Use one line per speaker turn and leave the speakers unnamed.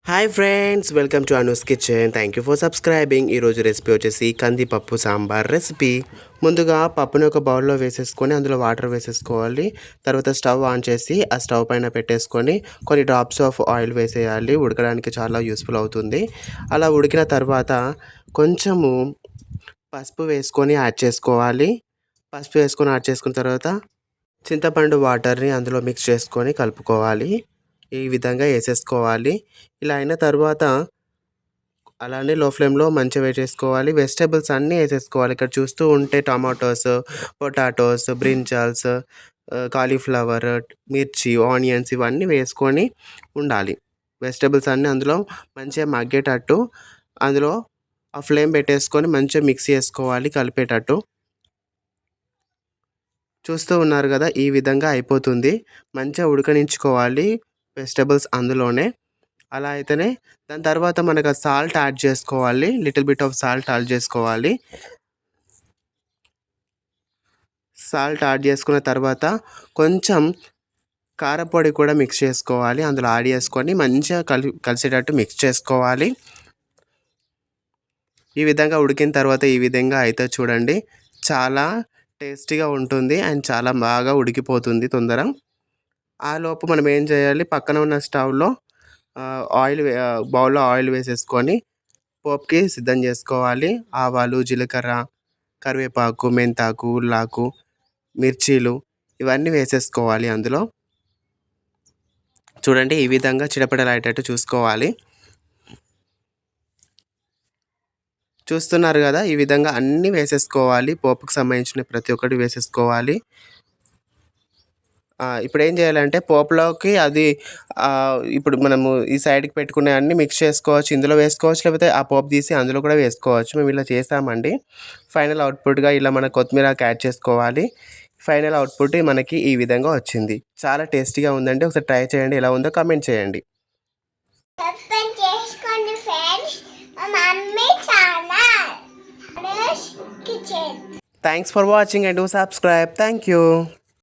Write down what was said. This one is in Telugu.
Hi friends, welcome to Anu's kitchen. Thank you for subscribing. ఈరోజు రెసిపీ వచ్చేసి కందిపప్పు సాంబార్ రెసిపీ. ముందుగా పప్పుని ఒక బౌల్లో వేసేసుకొని అందులో వాటర్ వేసేసుకోవాలి. తర్వాత స్టవ్ ఆన్ చేసి ఆ స్టవ్ పైన పెట్టేసుకొని కొన్ని డ్రాప్స్ ఆఫ్ ఆయిల్ వేసేయాలి. ఉడకడానికి చాలా యూస్ఫుల్ అవుతుంది. అలా ఉడికిన తర్వాత కొంచెము పసుపు వేసుకొని యాడ్ చేసుకోవాలి. పసుపు వేసుకొని యాడ్ చేసుకున్న తర్వాత చింతపండు వాటర్ని అందులో మిక్స్ చేసుకొని కలుపుకోవాలి. ఈ విధంగా వేసేసుకోవాలి. ఇలా అయిన తర్వాత అలానే లో ఫ్లేమ్లో మంచిగా వేసేసుకోవాలి. వెజిటబుల్స్ అన్నీ వేసేసుకోవాలి. ఇక్కడ చూస్తూ ఉంటే టమాటోస్, పొటాటోస్, బ్రింజాల్స్, కాలీఫ్లవర్, మిర్చి, ఆనియన్స్ ఇవన్నీ వేసుకొని ఉండాలి. వెజిటబుల్స్ అన్నీ అందులో మంచిగా మగ్గేటట్టు అందులో ఆ ఫ్లేమ్ పెట్టేసుకొని మంచిగా మిక్స్ చేసుకోవాలి కలిపేటట్టు. చూస్తూ ఉన్నారు కదా, ఈ విధంగా అయిపోతుంది. మంచిగా ఉడకనించుకోవాలి వెజిటబుల్స్ అందులోనే. అలా అయితేనే దాని తర్వాత మనకు ఆ సాల్ట్ యాడ్ చేసుకోవాలి. Little bit of salt add చేసుకోవాలి. సాల్ట్ యాడ్ చేసుకున్న తర్వాత కొంచెం కారపొడి కూడా మిక్స్ చేసుకోవాలి. అందులో యాడ్ చేసుకొని మంచిగా కలిసేటట్టు మిక్స్ చేసుకోవాలి. ఈ విధంగా ఉడికిన తర్వాత ఈ విధంగా అయితే చూడండి, చాలా టేస్టీగా ఉంటుంది అండ్ చాలా బాగా ఉడికిపోతుంది తొందర. ఆలోపు మనం ఏం చేయాలి, పక్కన ఉన్న స్టవ్లో బౌల్లో ఆయిల్ వేసేసుకొని పోపుకి సిద్ధం చేసుకోవాలి. ఆవాలు, జీలకర్ర, కరివేపాకు, మెంతాకు, ఉల్లాకు, మిర్చీలు ఇవన్నీ వేసేసుకోవాలి అందులో. చూడండి, ఈ విధంగా చిటపటలాడేటట్టు చూసుకోవాలి. చూస్తున్నారు కదా, ఈ విధంగా అన్నీ వేసేసుకోవాలి. పోపుకు సంబంధించిన ప్రతి ఒక్కటి వేసేసుకోవాలి. ఇప్పుడు ఏం చేయాలంటే పోపులోకి అది ఇప్పుడు మనము ఈ సైడ్కి పెట్టుకునే అన్నీ మిక్స్ చేసుకోవచ్చు. ఇందులో వేసుకోవచ్చు, లేకపోతే ఆ పోపు తీసి అందులో కూడా వేసుకోవచ్చు. మేము ఇలా చేస్తామండి. ఫైనల్ అవుట్పుట్గా ఇలా మన కొత్తిమీరకు యాడ్ చేసుకోవాలి. ఫైనల్ అవుట్పుట్ మనకి ఈ విధంగా వచ్చింది. చాలా టేస్టీగా ఉందండి. ఒకసారి ట్రై చేయండి, ఎలా ఉందో కామెంట్ చేయండి. Thanks for watching and do subscribe. Thank you.